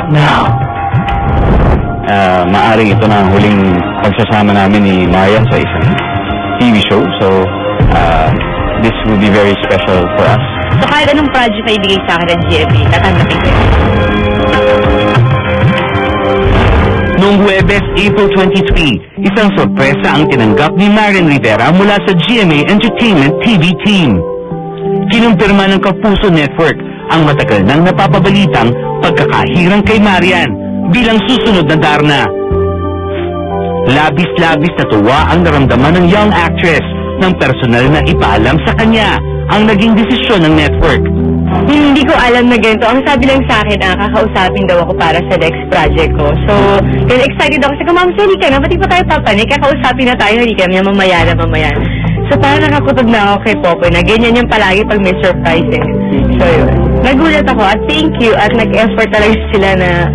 out now. Maaring ito na ang huling pagsasama namin ni Marian sa isang TV show. So, this will be very special for us. So, kahit anong project na ibigay sa akin ng GMA, tatanggapin ko. Noong Huwebes, April 23, isang sorpresa ang tinanggap ni Marian Rivera mula sa GMA Entertainment TV team. Kinumpirma ng Kapuso Network ang matagal nang napapabalitang pagkakahirang kay Marian bilang susunod na Darna. Labis-labis na tuwa ang naramdaman ng young actress nang personal na ipaalam sa kanya ang naging desisyon ng network. Hindi ko alam na ganito. Ang sabi lang sa akin, kakausapin daw ako para sa next project ko. So, yun, excited ako. Kasi Ma'am, sorry ka na, ba't di pa tayo papanik? Kakausapin na tayo, hindi kami mamaya. So, parang nakakutog na ako kay Popoy na ganyan yung palagi pag may surprise eh. So, yun. Nagulat ako at thank you at nag-effort talaga sila na...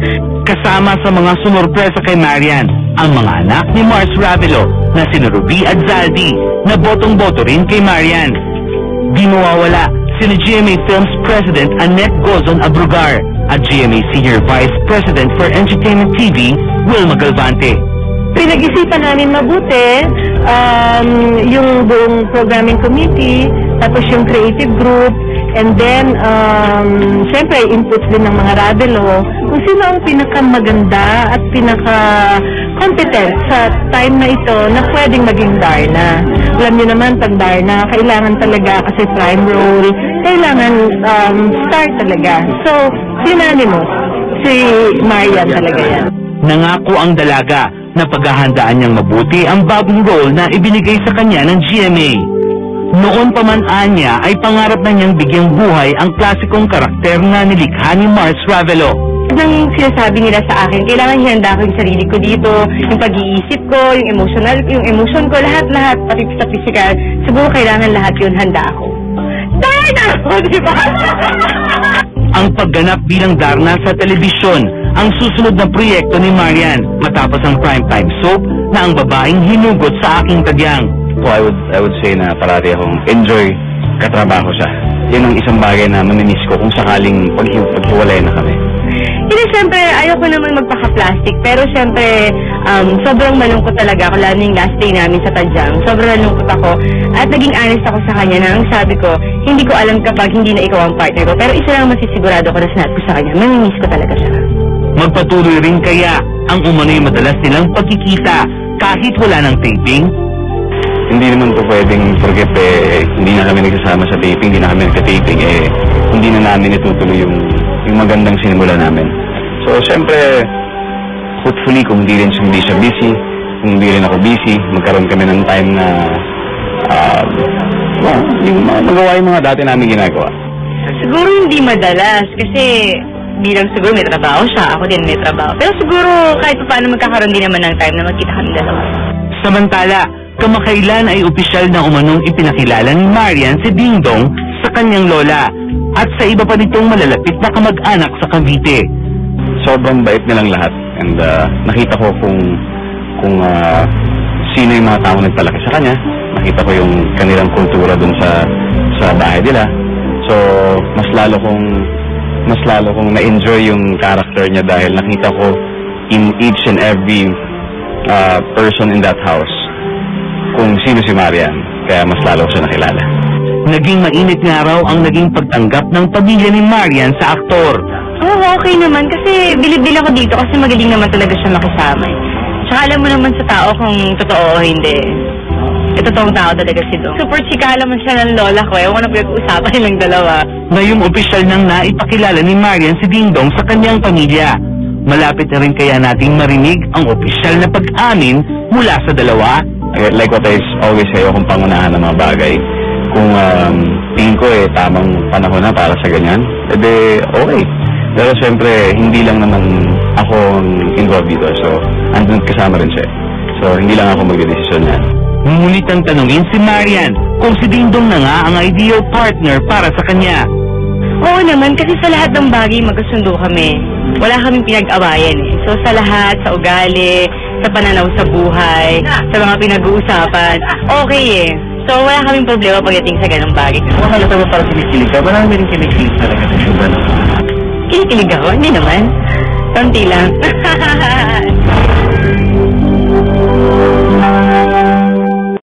Kasama sa mga sumurpresa kay Marian, ang mga anak ni Mars Ravelo na sina Ruby at Zaldi na botong-boto rin kay Marian. Di mawawala sina GMA Films President Annette Gozon Abrugar at GMA Senior Vice President for Entertainment TV, Wilma Galvante. Pinag-isipan namin mabuti yung buong programming committee, tapos yung creative group, and then, syempre, inputs din ng mga Ravelo kung sino ang pinakamaganda at pinaka-competent sa time na ito na pwedeng maging Darna. Alam niyo naman, pag Darna, kailangan talaga kasi prime role, kailangan star talaga. So, unanimous. Si Marian talaga yan. Nangako ang dalaga na paghahandaan niyang mabuti ang bagong role na ibinigay sa kanya ng GMA. Noon pa man niya ay pangarap na niyang bigyang buhay ang klasikong karakter na nilikha ni Mars Ravelo. Nang sinasabi nila sa akin, kailangan ihanda ko yung sarili ko dito, yung pag-iisip ko, yung emotion ko, lahat-lahat, pati sa physical. Siguro kailangan lahat yun, handa ako. Darna! Di ba? Ang pagganap bilang Darna sa telebisyon ang susunod na proyekto ni Marian matapos ang primetime soap na ang babaeng hinugot sa aking tagyang. So, I would say na parati akong enjoy katrabaho siya. Yun ang isang bagay na mamimiss ko kung sakaling paghiwalay na kami. Hindi, siyempre, ayoko naman magpaka-plastic, pero siyempre, sobrang malungkot talaga ako, lalo yung last day namin sa Tadyang. Sobrang malungkot ako, at naging honest ako sa kanya na ang sabi ko, hindi ko alam kapag hindi na ikaw ang partner ko, pero isa lang masisigurado ko na sinabi ko sa kanya, mamimiss ko talaga siya. Magpatuloy rin kaya ang umano'y madalas nilang pagkikita kahit wala ng taping? Hindi naman po pwedeng forget hindi na kami nagsasama sa taping, hindi na kami nagka-taping, hindi na namin itutuloy yung magandang sinimula namin. So, syempre, hopefully, kung hindi siya busy, kung hindi rin ako busy, magkaroon kami ng time na magawa yung mga dati namin ginagawa. Siguro hindi madalas, kasi bilang siguro may trabaho siya, ako din may trabaho. Pero siguro kahit paano magkakaroon din naman ng time na magkita kami dalawa. Samantala, kamakailan ay opisyal na umanong ipinakilala ni Marian si Ding Dong sa kanyang lola at sa iba pa nitong malalapit na kamag-anak sa Cavite. Sobrang bait nilang lahat and nakita ko kung sino yung mga tao nagpalaki sa kanya. Nakita ko yung kanilang kultura dun sa bahay nila. So, mas lalo kong na-enjoy yung character niya dahil nakita ko in each and every person in that house kung sino si Marian, kaya mas lalo siya nakilala. Naging mainit nga raw ang naging pagtanggap ng pamilya ni Marian sa aktor. Okay naman kasi bilib-bilib ako dito kasi magaling naman talaga siya makisama. Tsaka alam mo naman sa tao kung totoo o hindi. Totoong tao talaga si Dong. Super chika naman siya ng lola ko. Ewan ko na pinag-uusapan nilang dalawa. Ngayong opisyal nang naipakilala ni Marian si Ding Dong sa kanyang pamilya. Malapit na rin kaya nating marinig ang opisyal na pag-amin mula sa dalawa? Like what I always say, kung pangunahan ng mga bagay. Kung tingin ko tamang panahon na para sa ganyan, okay. Pero siyempre, hindi lang naman ako involved dito. So, andun kasama rin siya. So, hindi lang ako magdedesisyon yan. Ngunit ang tanungin si Marian kung si Ding Dong na nga ang ideal partner para sa kanya. Oo naman, kasi sa lahat ng bagay magkasundo kami. Wala kaming pinag-awayan eh. So sa lahat, sa ugali, sa pananaw sa buhay, sa mga pinag-uusapan, okay eh. So wala kaming problema pagdating sa ganong bagay. Kung halata mo para kinikilig ka, marami rin kinikilig talaga sa sugar. Kinikilig ako? Hindi naman. Konti lang.